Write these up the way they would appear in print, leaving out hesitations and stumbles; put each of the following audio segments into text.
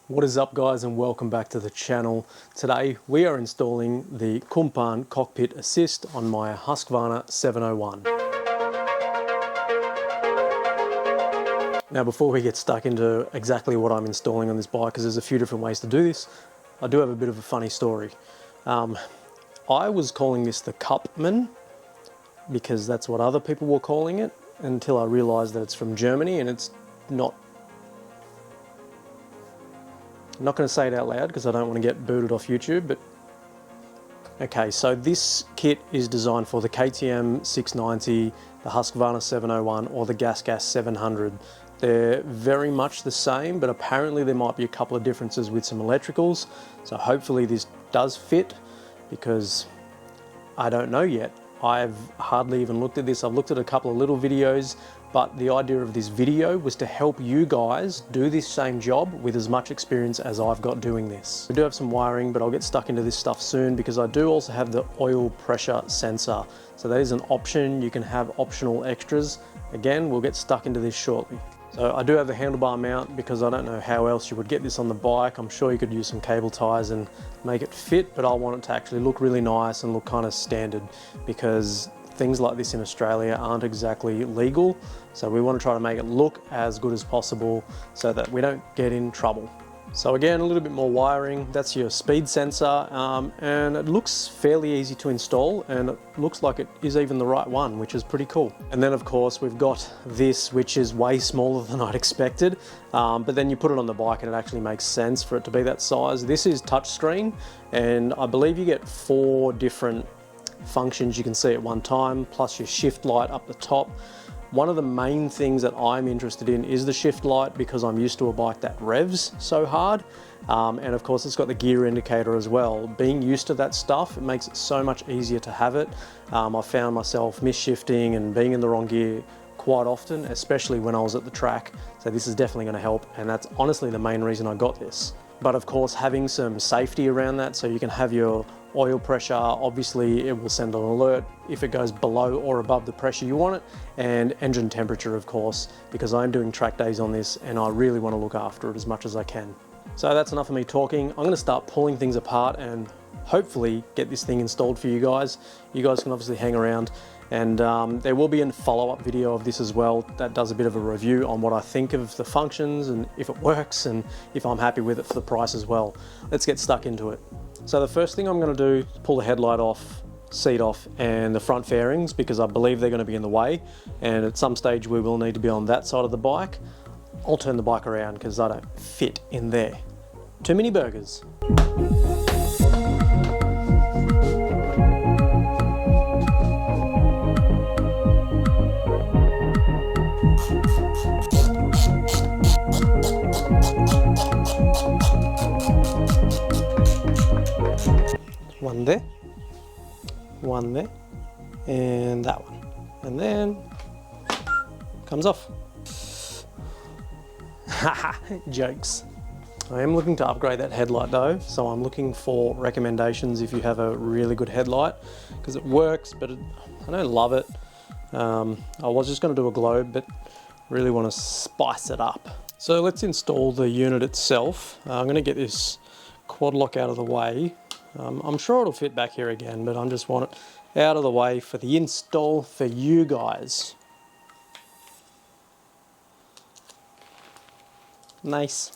What is up, guys, and welcome back to the channel. Today we are installing the Cumpan Cockpit Assist on my Husqvarna 701. Now, before we get stuck into exactly what I'm installing on this bike, because there's a few different ways to do this, I do have a bit of a funny story. I was calling this the Cupman because that's what other people were calling it, until I realized that it's from Germany and it's not. I'm not going to say it out loud because I don't want to get booted off YouTube, but okay, so this kit is designed for the KTM 690, the Husqvarna 701 or the Gas 700. They're very much the same, but apparently there might be a couple of differences with some electricals, so hopefully this does fit, because I don't know yet. I've hardly even looked at this. I've looked at a couple of little videos, but the idea of this video was to help you guys do this same job with as much experience as I've got doing this. We do have some wiring, but I'll get stuck into this stuff soon, because I do also have the oil pressure sensor. So that is an option. You can have optional extras. Again, we'll get stuck into this shortly. So I do have the handlebar mount because I don't know how else you would get this on the bike. I'm sure you could use some cable ties and make it fit, but I want it to actually look really nice and look kind of standard, because things like this in Australia aren't exactly legal. So we want to try to make it look as good as possible so that we don't get in trouble. So again, a little bit more wiring. That's your speed sensor, and it looks fairly easy to install, and it looks like it is even the right one, which is pretty cool. And then of course we've got this, which is way smaller than I'd expected, but then you put it on the bike and it actually makes sense for it to be that size. This is touchscreen, and I believe you get 4 different functions you can see at one time, plus your shift light up the top. One of the main things that I'm interested in is the shift light, because I'm used to a bike that revs so hard. And of course it's got the gear indicator as well. Being used to that stuff, it makes it so much easier to have it. I found myself misshifting and being in the wrong gear quite often, especially when I was at the track. So this is definitely going to help, and that's honestly the main reason I got this. But of course, having some safety around that, so you can have your oil pressure. Obviously it will send an alert if it goes below or above the pressure you want it, and engine temperature, of course, because I'm doing track days on this and I really want to look after it as much as I can. So that's enough of me talking. I'm going to start pulling things apart and hopefully get this thing installed for you guys. You guys can obviously hang around, and there will be a follow-up video of this as well that does a bit of a review on what I think of the functions and if it works and if I'm happy with it for the price as well. Let's get stuck into it. So the first thing I'm going to do is pull the headlight off, seat off, and the front fairings, because I believe they're going to be in the way, and at some stage we will need to be on that side of the bike. I'll turn the bike around because I don't fit in there. Too many burgers. One there, and that one, and then comes off. Haha, jokes. I am looking to upgrade that headlight though, so I'm looking for recommendations if you have a really good headlight, because it works, but I don't love it. I was just going to do a globe, but really want to spice it up. So let's install the unit itself. I'm going to get this quad lock out of the way. I'm sure it'll fit back here again, but I just want it out of the way for the install for you guys. Nice.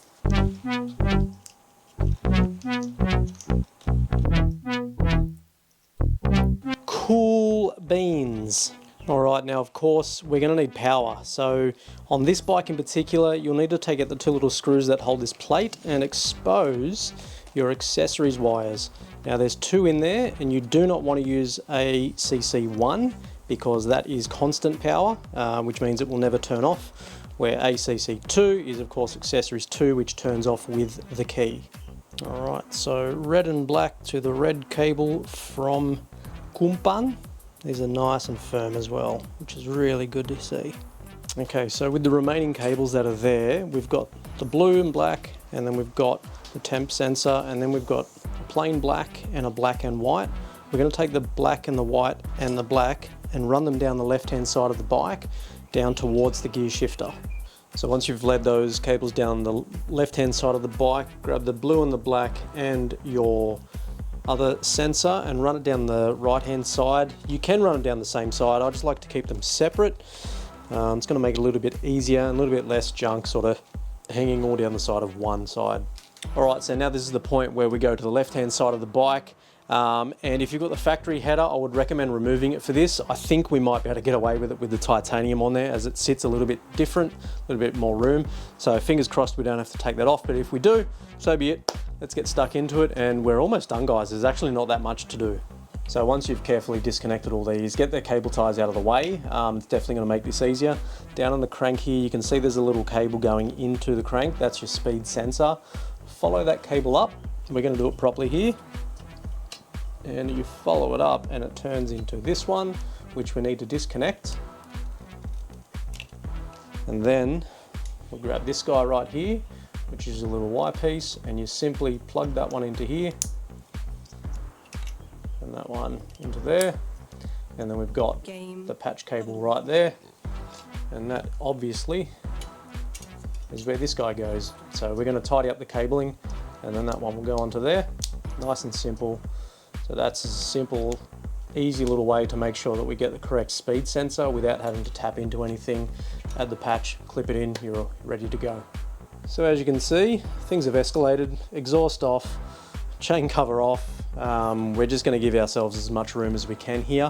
Cool beans. All right, now of course we're going to need power. So on this bike in particular, you'll need to take out the 2 little screws that hold this plate and expose your accessories wires. Now there's 2 in there, and you do not want to use a CC1 because that is constant power, which means it will never turn off, where ACC2 is of course accessories 2, which turns off with the key. Alright, so red and black to the red cable from Cumpan. These are nice and firm as well, which is really good to see. Okay, so with the remaining cables that are there, we've got the blue and black, and then we've got the temp sensor, and then we've got a plain black and a black and white. We're going to take the black and the white and the black and run them down the left hand side of the bike down towards the gear shifter. So once you've led those cables down the left-hand side of the bike, grab the blue and the black and your other sensor and run it down the right-hand side. You can run them down the same side. I just like to keep them separate. It's going to make it a little bit easier and a little bit less junk sort of hanging all down the side of one side. Alright, so now this is the point where we go to the left-hand side of the bike. And if you've got the factory header, I would recommend removing it for this. I think we might be able to get away with it with the titanium on there, as it sits a little bit different, a little bit more room. So fingers crossed we don't have to take that off, but if we do, so be it. Let's get stuck into it, and we're almost done, guys. There's actually not that much to do. So once you've carefully disconnected all these, get the cable ties out of the way. It's definitely going to make this easier. Down on the crank here, you can see there's a little cable going into the crank. That's your speed sensor. Follow that cable up. We're going to do it properly here. And you follow it up and it turns into this one, which we need to disconnect. And then we'll grab this guy right here, which is a little Y piece, and you simply plug that one into here and that one into there. And then we've got the patch cable right there. And that obviously is where this guy goes. So we're going to tidy up the cabling, and then that one will go onto there. Nice and simple. So that's a simple, easy little way to make sure that we get the correct speed sensor without having to tap into anything. Add the patch, clip it in, you're ready to go. So as you can see, things have escalated. Exhaust off, chain cover off. We're just going to give ourselves as much room as we can here.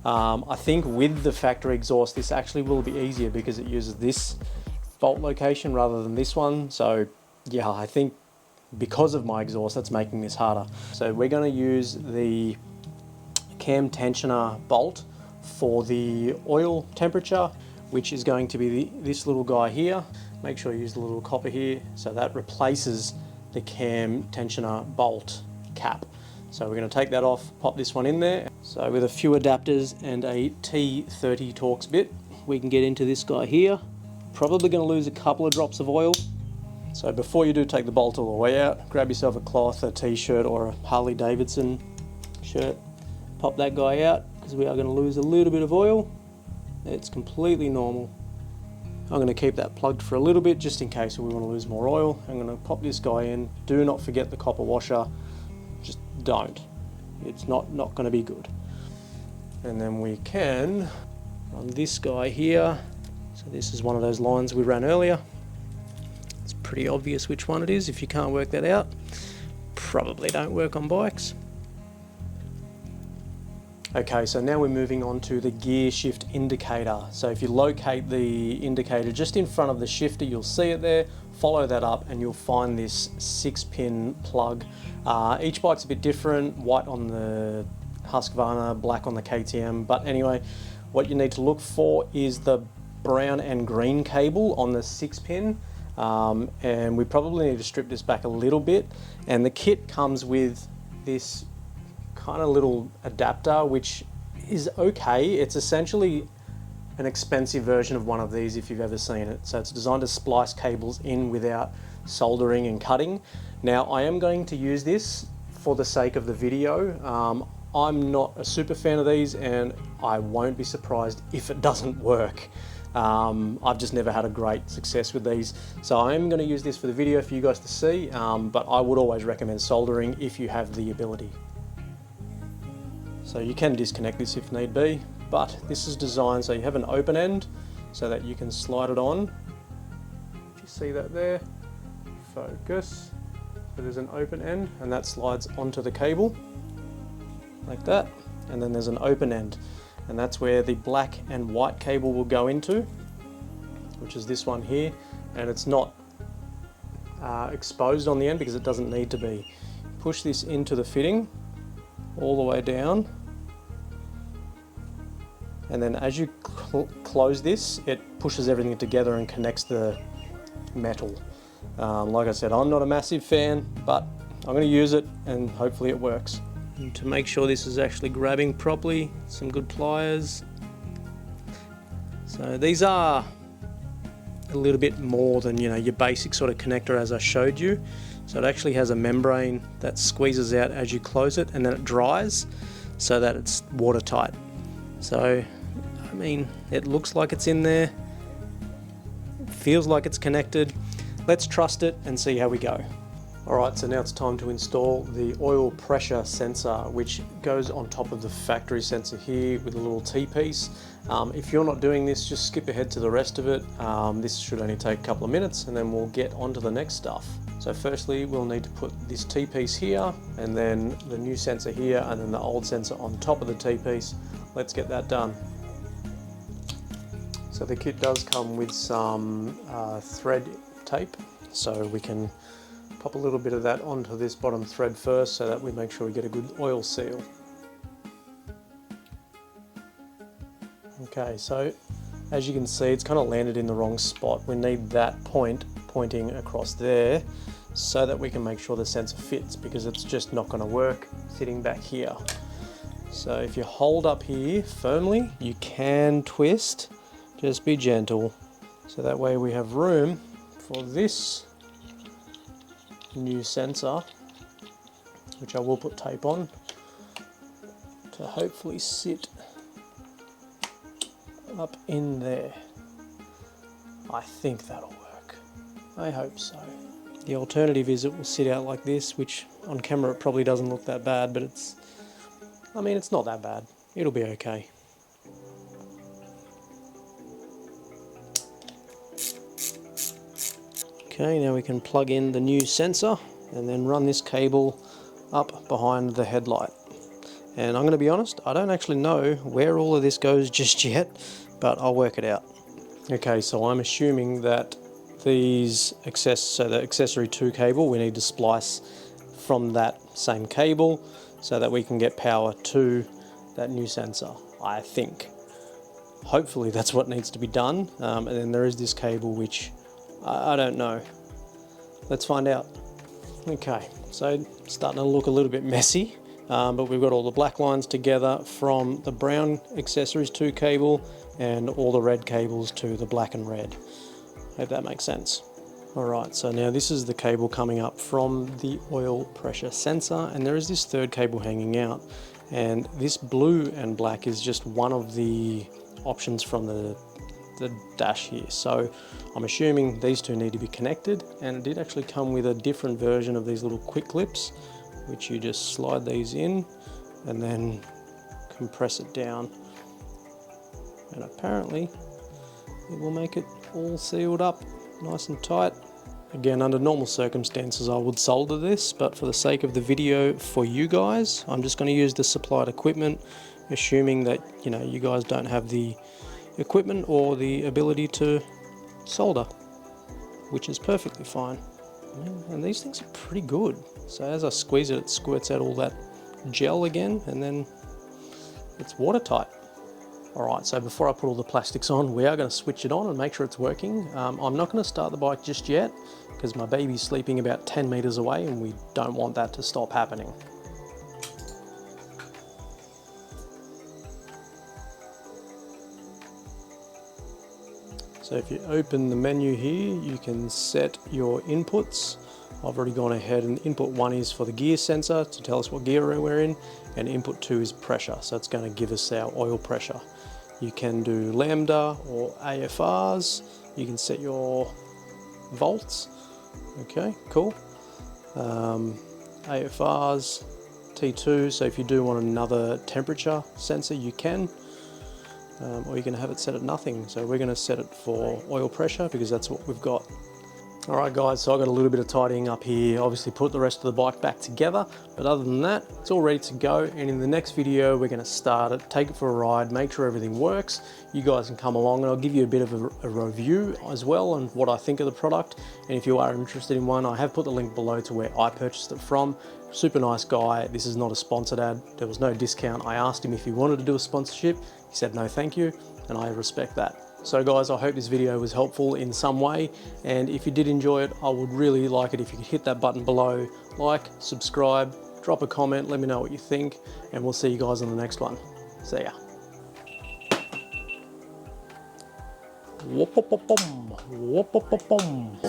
I think with the factory exhaust, this actually will be easier because it uses this bolt location rather than this one. So yeah, I think because of my exhaust, that's making this harder. So we're going to use the cam tensioner bolt for the oil temperature, which is going to be this little guy here. Make sure you use the little copper here, so that replaces the cam tensioner bolt cap. So we're going to take that off, pop this one in there. So with a few adapters and a T30 Torx bit, we can get into this guy here. Probably going to lose a couple of drops of oil. So before you do take the bolt all the way out, grab yourself a cloth, a t-shirt or a Harley Davidson shirt. Pop that guy out because we are going to lose a little bit of oil. It's completely normal. I'm going to keep that plugged for a little bit just in case we want to lose more oil. I'm going to pop this guy in. Do not forget the copper washer. Just don't. It's not going to be good. And then we can run this guy here. So this is one of those lines we ran earlier. Pretty obvious which one it is. If you can't work that out, probably don't work on bikes. Okay, so now we're moving on to the gear shift indicator. So if you locate the indicator just in front of the shifter, you'll see it there. Follow that up and you'll find this 6-pin plug. Each bike's a bit different, white on the Husqvarna, black on the KTM. But anyway, what you need to look for is the brown and green cable on the 6-pin. And we probably need to strip this back a little bit, and the kit comes with this kind of little adapter, which is okay. It's essentially an expensive version of one of these if you've ever seen it. So it's designed to splice cables in without soldering and cutting. Now I am going to use this for the sake of the video. I'm not a super fan of these, and I won't be surprised if it doesn't work. I've just never had a great success with these, so I am going to use this for the video for you guys to see, but I would always recommend soldering if you have the ability. So you can disconnect this if need be, but this is designed so you have an open end so that you can slide it on. If you see that there, focus. So there's an open end and that slides onto the cable like that, and then there's an open end. And that's where the black and white cable will go into, which is this one here. And it's not exposed on the end because it doesn't need to be. Push this into the fitting all the way down. And then as you close this, it pushes everything together and connects the metal. Like I said, I'm not a massive fan, but I'm going to use it and hopefully it works. And to make sure this is actually grabbing properly, some good pliers. So these are a little bit more than your basic sort of connector as I showed you. So it actually has a membrane that squeezes out as you close it, and then it dries so that it's watertight. So I mean, it looks like it's in there feels like it's connected. Let's trust it and see how we go. Alright, so now it's time to install the oil pressure sensor, which goes on top of the factory sensor here with a little T-piece. If you're not doing this, just skip ahead to the rest of it. This should only take a couple of minutes and then we'll get on to the next stuff. So firstly, we'll need to put this T-piece here, and then the new sensor here, and then the old sensor on top of the T-piece. Let's get that done. So the kit does come with some thread tape, so we can pop a little bit of that onto this bottom thread first so that we make sure we get a good oil seal. Okay, so as you can see, it's kind of landed in the wrong spot. We need that point pointing across there so that we can make sure the sensor fits, because it's just not going to work sitting back here. So if you hold up here firmly, you can twist, just be gentle. So that way we have room for this new sensor, which I will put tape on, to hopefully sit up in there. I think that'll work. I hope so. The alternative is it will sit out like this, which on camera it probably doesn't look that bad, but it's not that bad. It'll be okay. Okay, now we can plug in the new sensor and then run this cable up behind the headlight. And I'm going to be honest, I don't actually know where all of this goes just yet, but I'll work it out. Okay, so I'm assuming that these the accessory 2 cable, we need to splice from that same cable so that we can get power to that new sensor, I think. Hopefully that's what needs to be done. And then there is this cable which I don't know. Let's find out. Okay, so starting to look a little bit messy, but we've got all the black lines together from the brown accessories 2 cable and all the red cables to the black and red. Hope that makes sense. Alright, so now this is the cable coming up from the oil pressure sensor, and there is this 3rd cable hanging out, and this blue and black is just one of the options from the dash here. So I'm assuming these 2 need to be connected, and it did actually come with a different version of these little quick clips, which you just slide these in and then compress it down, and apparently it will make it all sealed up nice and tight. Again, under normal circumstances I would solder this, but for the sake of the video for you guys, I'm just going to use the supplied equipment, assuming that you guys don't have the equipment or the ability to solder, which is perfectly fine. And these things are pretty good. So as I squeeze it, it squirts out all that gel again, and then it's watertight. Alright, so before I put all the plastics on, we are going to switch it on and make sure it's working. I'm not going to start the bike just yet, because my baby's sleeping about 10 meters away and we don't want that to stop happening. So if you open the menu here, you can set your inputs. I've already gone ahead, and input 1 is for the gear sensor to tell us what gear we're in, and input 2 is pressure, so it's going to give us our oil pressure. You can do lambda or AFRs, you can set your volts, okay, cool. AFRs, T2, so if you do want another temperature sensor you can, or you can have it set at nothing. So we're going to set it for oil pressure because that's what we've got. Alright guys, so I've got a little bit of tidying up here, obviously put the rest of the bike back together, but other than that, it's all ready to go, and in the next video we're going to start it, take it for a ride, make sure everything works. You guys can come along and I'll give you a bit of a review as well on what I think of the product, and if you are interested in one, I have put the link below to where I purchased it from. Super nice guy. This is not a sponsored ad, there was no discount. I asked him if he wanted to do a sponsorship, he said no thank you, and I respect that. So guys, I hope this video was helpful in some way, and if you did enjoy it, I would really like it if you could hit that button below, like, subscribe, drop a comment, let me know what you think, and we'll see you guys on the next one. See ya. Whoop-a-pop-bum. Whoop-a-pop-bum.